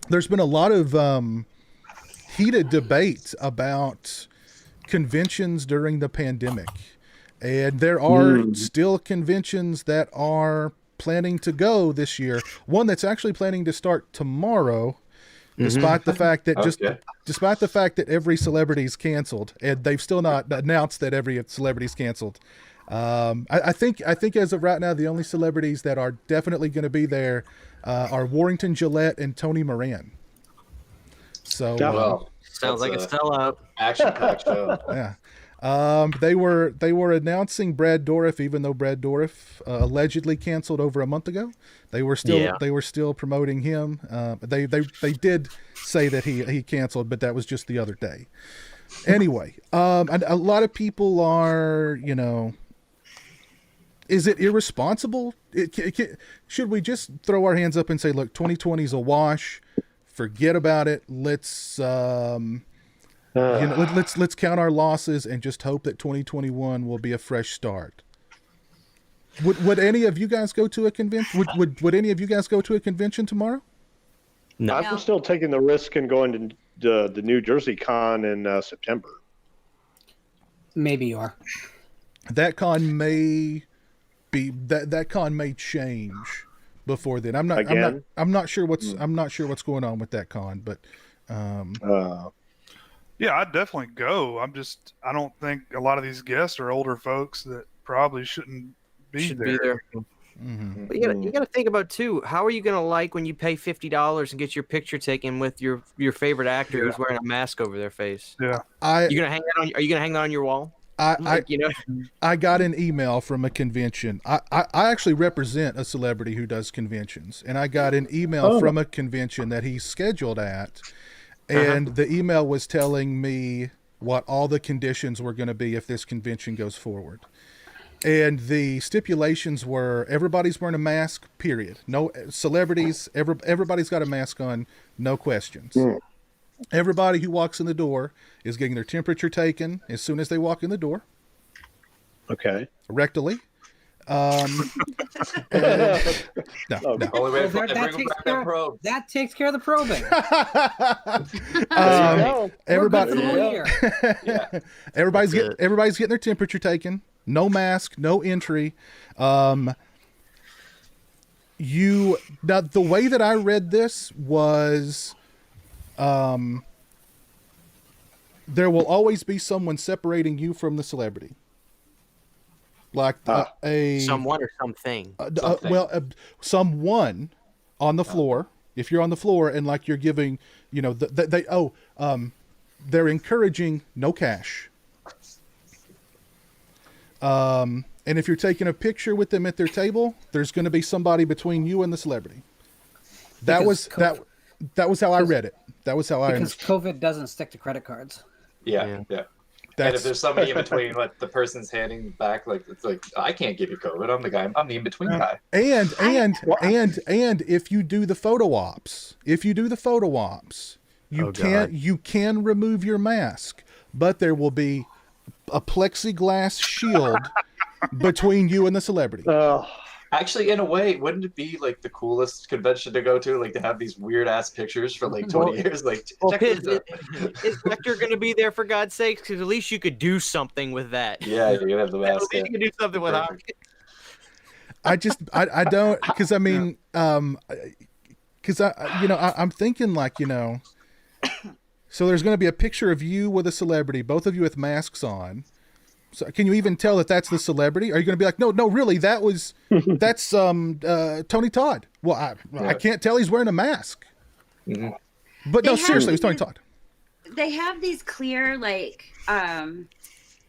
there's been a lot of heated debate about conventions during the pandemic. And there are still conventions that are planning to go this year. One that's actually planning to start tomorrow, despite the fact that despite the fact that every celebrity's canceled, and they've still not announced that every celebrity's canceled. I think as of right now, the only celebrities that are definitely going to be there are Warrington Gillette and Tony Moran. So sounds like a sellout. Action-packed show. Yeah. They were announcing Brad Dourif, even though Brad Dourif allegedly canceled over a month ago. They were still promoting him. They did say that he canceled, but that was just the other day. Anyway, and a lot of people are, is it irresponsible? Should we just throw our hands up and say, look, 2020 is a wash, forget about it. Let's let's count our losses and just hope that 2021 will be a fresh start. Would any of you guys go to a convention? Would any of you guys go to a convention tomorrow? No. I'm still taking the risk and going to the New Jersey Con in September. Maybe you are. That con may change before then. I'm not sure what's going on with that con, but yeah, I'd definitely go. I don't think a lot of these guests are older folks that probably shouldn't be there. Mm-hmm. But you got to think about too. How are you going to like when you pay $50 and get your picture taken with your favorite actor who's wearing a mask over their face? Yeah, are you going to hang that on your wall? I got an email from a convention. I actually represent a celebrity who does conventions, and I got an email from a convention that he's scheduled at, and the email was telling me what all the conditions were going to be if this convention goes forward. And the stipulations were everybody's wearing a mask, period. No celebrities, everybody's got a mask on, no questions. Everybody who walks in the door is getting their temperature taken as soon as they walk in the door. Okay. Rectally. Only way to bring back that probe. That takes care of the probing. Everybody's getting their temperature taken. No mask, no entry. Now the way that I read this was, there will always be someone separating you from the celebrity. Like someone or something. Someone on the floor. If you're on the floor and like you're giving, they're encouraging no cash. And if you're taking a picture with them at their table, there's going to be somebody between you and the celebrity. That was how I read it. That was how I understood. Because COVID doesn't stick to credit cards. Yeah. And if there's somebody in between, like the person's handing back, like it's like I can't give you COVID. I'm the guy. I'm the in between guy. And if you do the photo ops, you can remove your mask, but there will be a plexiglass shield between you and the celebrity. Actually, in a way, wouldn't it be like the coolest convention to go to? Like to have these weird ass pictures for like 20 years. Like, is Hector going to be there for God's sakes? Because at least you could do something with that. Yeah, you're gonna have the mask. At least you could do something with it. I don't, because I mean, because I'm thinking like, so there's going to be a picture of you with a celebrity, both of you with masks on. So can you even tell that that's the celebrity? Are you going to be like, no, really, that's Tony Todd? Well, I can't tell he's wearing a mask. Mm-hmm. But no, seriously, it's Tony Todd. They have these clear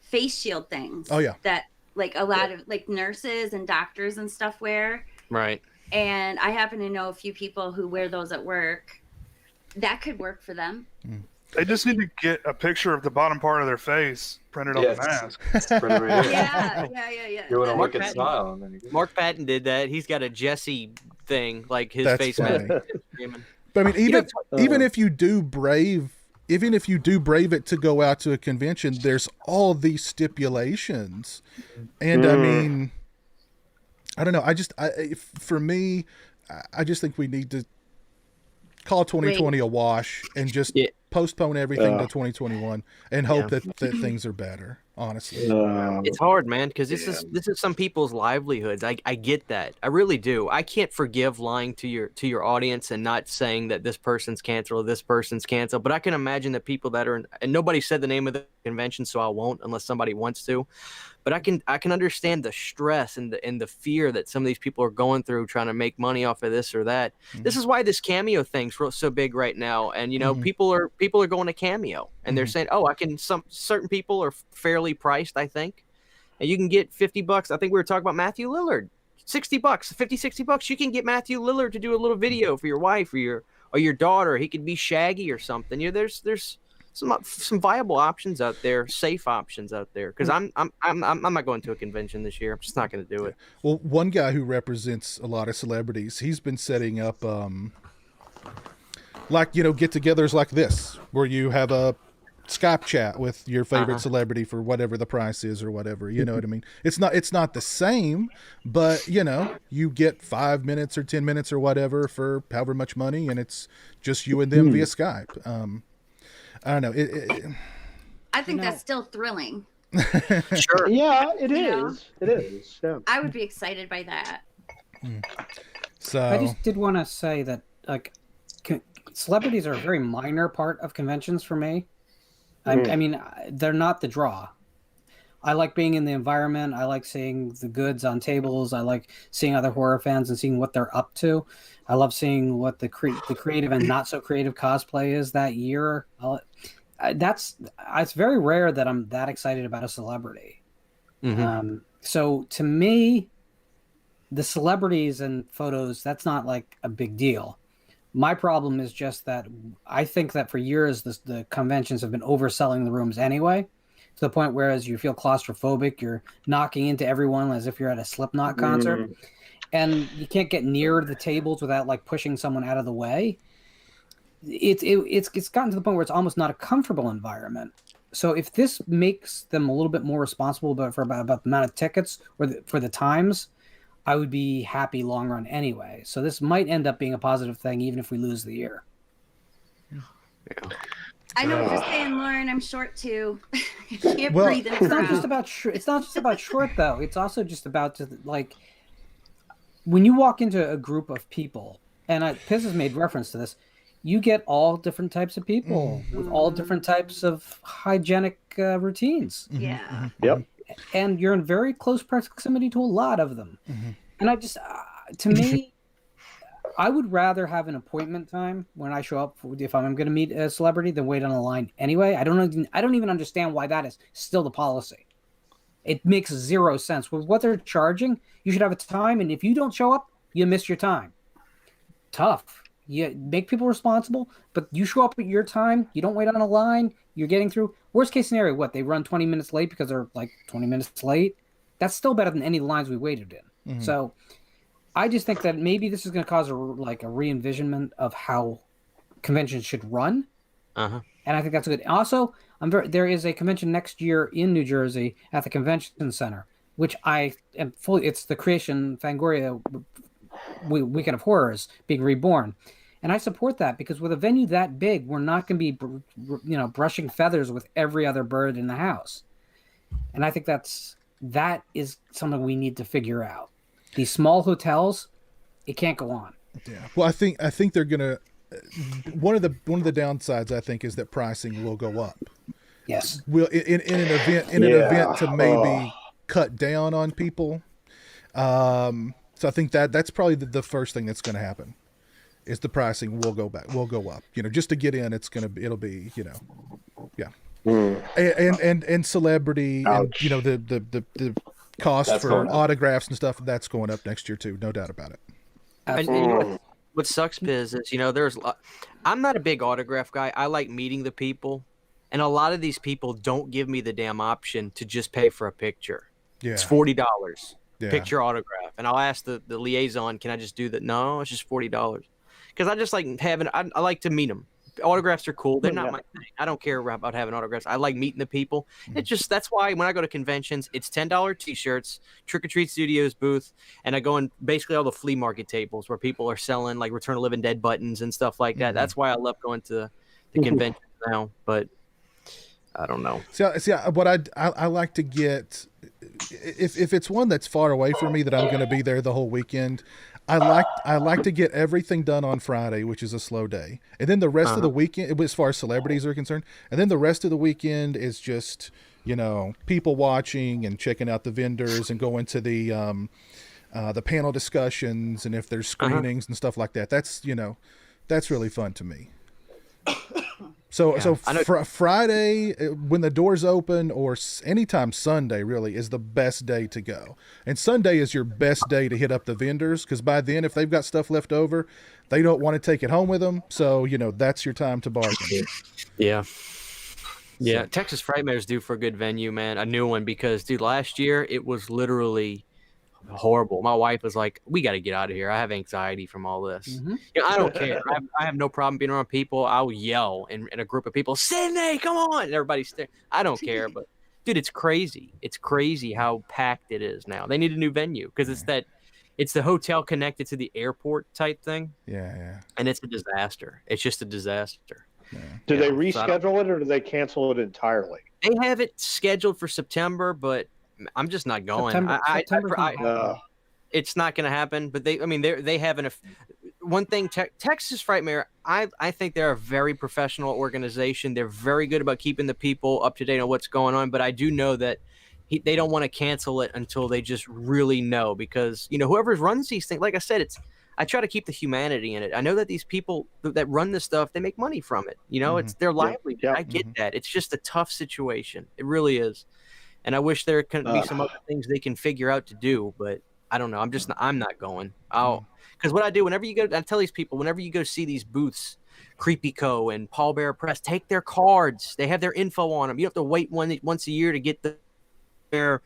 face shield things. Oh yeah. That like a lot of like nurses and doctors and stuff wear. Right. And I happen to know a few people who wear those at work. That could work for them. They just need to get a picture of the bottom part of their face printed on the mask. Yeah. Doing a wicked smile. Mark Patton did that. He's got a Jesse thing, like his That's face funny. mask. But I mean, even if you do brave it to go out to a convention, there's all these stipulations, and I mean, I don't know. For me, I just think we need to call 2020 a wash and just postpone everything to 2021 and hope that things are better. Honestly, it's hard, man, because this is some people's livelihoods. I get that. I really do. I can't forgive lying to your audience and not saying that this person's canceled or this person's canceled. But I can imagine that people that are and nobody said the name of the convention, so I won't unless somebody wants to. But I can understand the stress and the fear that some of these people are going through trying to make money off of this or that. Mm-hmm. This is why this Cameo thing's so big right now. And people are going to Cameo and they're saying, oh, some certain people are fairly priced, I think, and you can get $50. I think we were talking about Matthew Lillard, $60, $50-$60. You can get Matthew Lillard to do a little video for your wife or your daughter. He could be Shaggy or something. There's some viable options out there, safe options out there. Because I'm not going to a convention this year. I'm just not going to do it. Well, one guy who represents a lot of celebrities, he's been setting up get-togethers like this, where you have a Skype chat with your favorite celebrity for whatever the price is or whatever. You know what I mean? It's not the same, but you get 5 minutes or 10 minutes or whatever for however much money, and it's just you and them via Skype. I don't know. I think that's still thrilling. Sure. Yeah, it is. It is. Yeah. I would be excited by that. So I just did want to say that celebrities are a very minor part of conventions for me. I mean, they're not the draw. I like being in the environment. I like seeing the goods on tables. I like seeing other horror fans and seeing what they're up to. I love seeing what the creative and not so creative cosplay is that year. It's very rare that I'm that excited about a celebrity. So to me, the celebrities and photos, that's not like a big deal. My problem is just that I think that for years the conventions have been overselling the rooms anyway, to the point where as you feel claustrophobic, you're knocking into everyone as if you're at a Slipknot concert, and you can't get near the tables without like pushing someone out of the way. It's gotten to the point where it's almost not a comfortable environment. So if this makes them a little bit more responsible about the amount of tickets or for the times, I would be happy long run anyway. So this might end up being a positive thing, even if we lose the year. Yeah. I know what you're saying, Lauren. I'm short too. I can't breathe in it's not just about short though. It's also just about when you walk into a group of people, and Piz has made reference to this. You get all different types of people with all different types of hygienic routines. Yeah. Yep. And you're in very close proximity to a lot of them. And I just, to me, I would rather have an appointment time when I show up if I'm going to meet a celebrity than wait on a line anyway. I don't even understand why that is still the policy. It makes zero sense. With what they're charging, you should have a time, and if you don't show up, you miss your time. Tough. You make people responsible, but you show up at your time. You don't wait on a line. You're getting through. Worst case scenario, what? They run 20 minutes late because they're like 20 minutes late. That's still better than any lines we waited in. So I just think that maybe this is going to cause a re-envisionment of how conventions should run. And I think that's good. Also, there is a convention next year in New Jersey at the Convention Center, which I am it's the Creation Fangoria Weekend of Horrors being reborn. And I support that because with a venue that big, we're not going to be, brushing feathers with every other bird in the house. And I think that is something we need to figure out. These small hotels, it can't go on. Yeah. Well, I think they're going to, one of the downsides I think is that pricing will go up. Yes. Will in an event to maybe cut down on people. So I think that's probably the first thing that's going to happen. Is the pricing will go up. Just to get in, it'll be, yeah. And celebrity, and the cost that's for autographs and stuff, that's going up next year too, no doubt about it. And what sucks is I'm not a big autograph guy. I like meeting the people, and a lot of these people don't give me the damn option to just pay for a picture. Yeah. It's $40. Picture autograph, and I'll ask the liaison, can I just do that? No, it's just $40. Because I just like I like to meet them. autographs are cool. They're not Yeah. my thing. I don't care about having autographs. I like meeting the people. It's just, that's why when I go to conventions, it's $10 t-shirts, Trick or Treat Studios booth, and I go in basically all the flea market tables where people are selling like Return of the Living Dead buttons and stuff like that. That's why I love going to the convention now, but I don't know. See, what I like to get, if it's one that's far away from me that I'm going to be there the whole weekend, I like to get everything done on Friday, which is a slow day, and then the rest of the weekend, as far as celebrities are concerned, and then the rest of the weekend is just people watching and checking out the vendors and going to the panel discussions, and if there's screenings and stuff like that. That's that's really fun to me. So Friday when the doors open, or anytime Sunday really is the best day to go. And Sunday is your best day to hit up the vendors, because by then, if they've got stuff left over, they don't want to take it home with them. So, that's your time to bargain. Yeah. Yeah. So, Texas Frightmare's due for a good venue, man. A new one, because, dude, last year it was literally horrible. My wife was like, we got to get out of here. I have anxiety from all this. I don't care. I have no problem being around people. I'll yell in a group of people, Sydney, come on. And everybody's staring. I don't care. But dude, it's crazy. It's crazy how packed it is now. They need a new venue, because it's the hotel connected to the airport type thing. Yeah. And it's a disaster. It's just a disaster. Yeah. Do they reschedule it, or do they cancel it entirely? They have it scheduled for September, but I'm just not going. It's not going to happen. But they have one thing. Texas Frightmare, I think they're a very professional organization. They're very good about keeping the people up to date on what's going on. But I do know that they don't want to cancel it until they just really know, because whoever runs these things, like I said, I try to keep the humanity in it. I know that these people that run this stuff, they make money from it. It's their livelihood. Yeah. I get that. It's just a tough situation. It really is. And I wish there could be some other things they can figure out to do, but I don't know. I'm not going. Because what I do whenever you go, I tell these people, whenever you go see these booths, Creepy Co. and Paul Bearer Press, take their cards. They have their info on them. You don't have to wait once a year to get their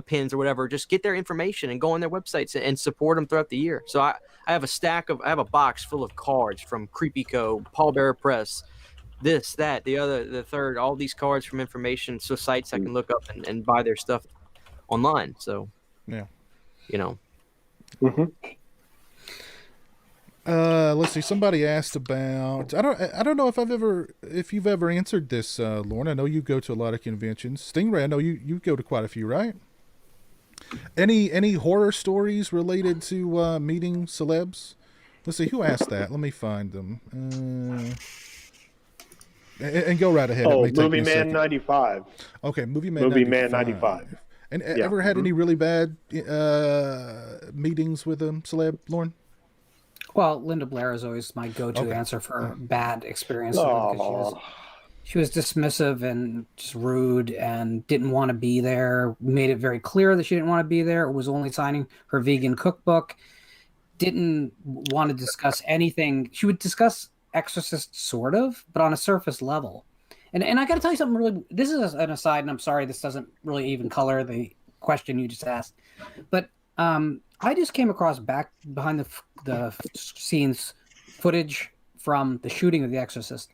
pins or whatever. Just get their information and go on their websites and support them throughout the year. So I have a box full of cards from Creepy Co., Paul Bearer Press, this, that, the other, the third, all these cards from information, so sites I can look up and buy their stuff online. So, yeah, Let's see. Somebody asked about. I don't know if you've ever answered this, Lauren. I know you go to a lot of conventions. Stingray, I know you go to quite a few, right? Any horror stories related to meeting celebs? Let's see, who asked that. Let me find them. And go right ahead. Movie Man 95. Okay, Movie Man 95. And ever had any really bad meetings with a celeb, Lauren? Well, Linda Blair is always my go-to answer for bad experiences, because she was dismissive and just rude and didn't want to be there. Made it very clear that she didn't want to be there. Was only signing her vegan cookbook. Didn't want to discuss anything. She would discuss Exorcist, sort of, but on a surface level. And I got to tell you something really. This is an aside, and I'm sorry this doesn't really even color the question you just asked. But I just came across back behind the scenes footage from the shooting of The Exorcist.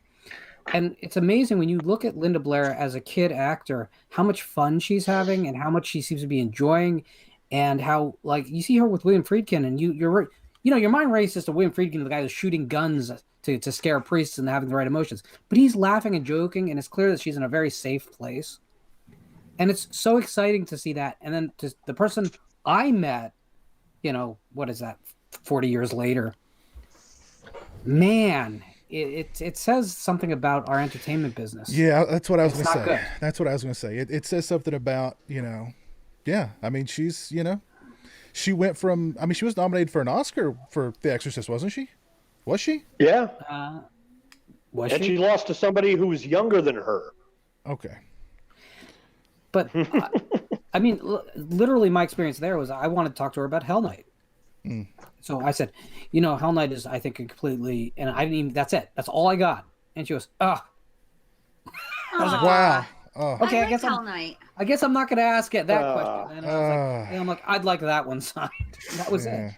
And it's amazing when you look at Linda Blair as a kid actor, how much fun she's having and how much she seems to be enjoying, and how, like, you see her with William Friedkin, and your mind races to William Friedkin, the guy who's shooting guns to scare priests and having the right emotions. But he's laughing and joking, and it's clear that she's in a very safe place. And it's so exciting to see that. And then to the person I met, what is that, 40 years later, man, it says something about our entertainment business. Yeah, that's what I was going to say. Good. That's what I was going to say. It says something about, yeah, I mean, she's, she went from, I mean, she was nominated for an Oscar for The Exorcist, wasn't she? Was she? Yeah. And she lost to somebody who was younger than her. Okay. But, I mean, literally my experience there was I wanted to talk to her about Hell Night. So I said, Hell Night is, I think, completely, and I didn't even, that's it. That's all I got. And she goes, I was like, wow. Okay, I guess I'm not going to ask it that question. And I was like, I'm like, I'd like that one signed. That was it.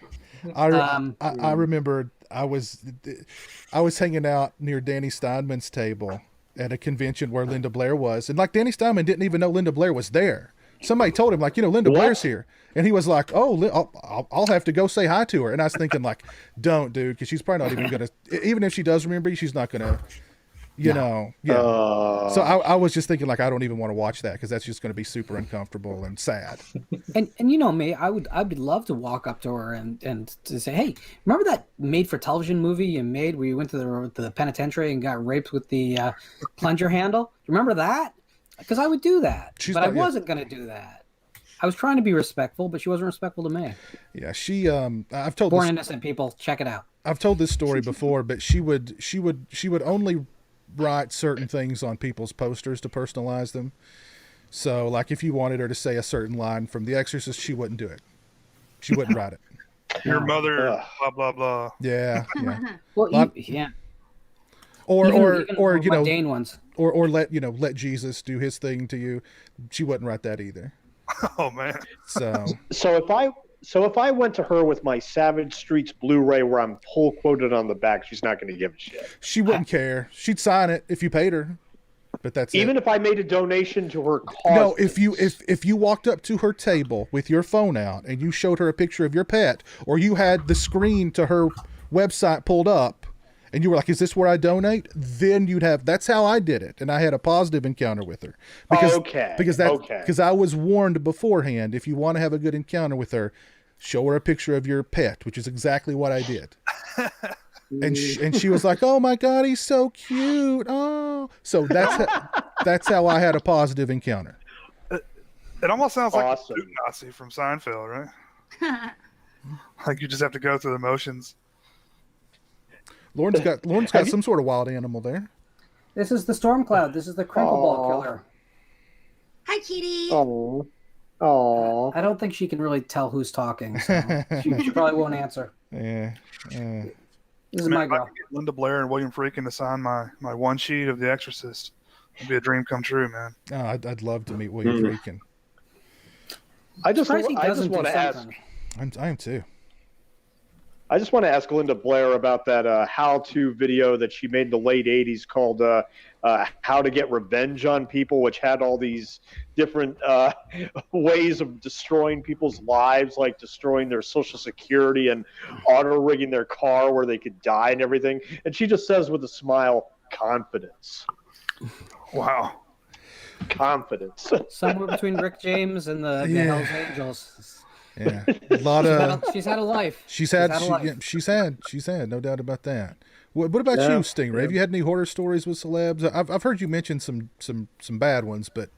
I remember I was hanging out near Danny Steinman's table at a convention where Linda Blair was, and like Danny Steinman didn't even know Linda Blair was there. Somebody told him, like, Linda Blair's here, and he was like, "Oh, I'll have to go say hi to her." And I was thinking, like, don't, dude, because she's probably not even gonna. Even if she does remember you, she's not gonna. So I was just thinking, like, I don't even want to watch that because that's just going to be super uncomfortable and sad. And you know me, I'd love to walk up to her and to say, hey, remember that made-for-television movie you made where you went to the penitentiary and got raped with the plunger handle? Remember that? Because I would do that, but I wasn't going to do that. I was trying to be respectful, but she wasn't respectful to me. Yeah, she. I've told Born Innocent, people, check it out. I've told this story before, but she would only write certain things on people's posters to personalize them. So, like, if you wanted her to say a certain line from The Exorcist, she wouldn't do it. She wouldn't write it. Your mother, blah blah blah. Yeah. Well, yeah. Or mundane ones. Or let Jesus do his thing to you. She wouldn't write that either. Oh man. So if I went to her with my Savage Streets Blu-ray where I'm pull quoted on the back, she's not going to give a shit. She wouldn't care. She'd sign it if you paid her. But that's even it. If I made a donation to her cause. No, if you walked up to her table with your phone out and you showed her a picture of your pet, or you had the screen to her website pulled up and you were like, "Is this where I donate?" Then you'd have. That's how I did it, and I had a positive encounter with her. Because I was warned beforehand. If you want to have a good encounter with her, show her a picture of your pet, which is exactly what I did. And she was like, "Oh my God, he's so cute!" Oh, so that's how I had a positive encounter. It almost sounds like awesome. a Nazi from Seinfeld, right? Like you just have to go through the motions. Lauren's got some sort of wild animal there. This is the storm cloud. This is the crinkle ball killer. Hi, Kitty. Oh. I don't think she can really tell who's talking. So she probably won't answer. Yeah. This is my girl. If I could get Linda Blair and William Friedkin to sign my one sheet of The Exorcist, it'd be a dream come true, man. Oh, I'd love to meet William Friedkin. I just want to ask. I am too. I just want to ask Linda Blair about that how-to video that she made in the late 80s called How to Get Revenge on People, which had all these different ways of destroying people's lives, like destroying their Social Security and auto-rigging their car where they could die and everything. And she just says with a smile, confidence. Wow. Confidence. Somewhere between Rick James and the Hells Angels. Yeah, a lot of. She's had a life. She's had, no doubt about that. What about you, Stingray? Have you had any horror stories with celebs? I've heard you mention some bad ones, but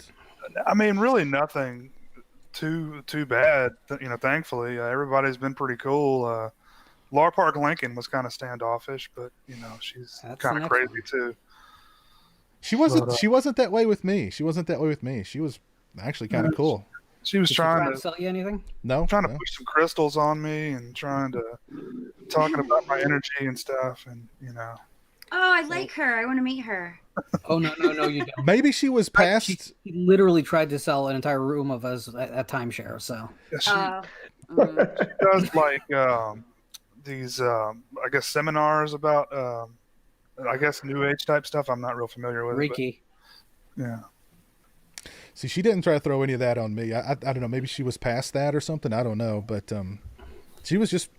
I mean, really nothing too bad. Thankfully, everybody's been pretty cool. Laura Park Lincoln was kind of standoffish, but she's kind of crazy too. She wasn't that way with me. She was actually kind of cool. She was trying to sell you anything? No. Trying to push some crystals on me and talking about my energy and stuff, and Oh, I like her. I want to meet her. Oh no, you don't. Maybe she was past. She literally tried to sell an entire room of us at timeshare. So she does like these, I guess, seminars about, I guess, New Age type stuff. I'm not real familiar with Reiki. But, yeah. See, she didn't try to throw any of that on me. I don't know. Maybe she was past that or something. I don't know. But she was just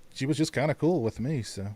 kind of cool with me. So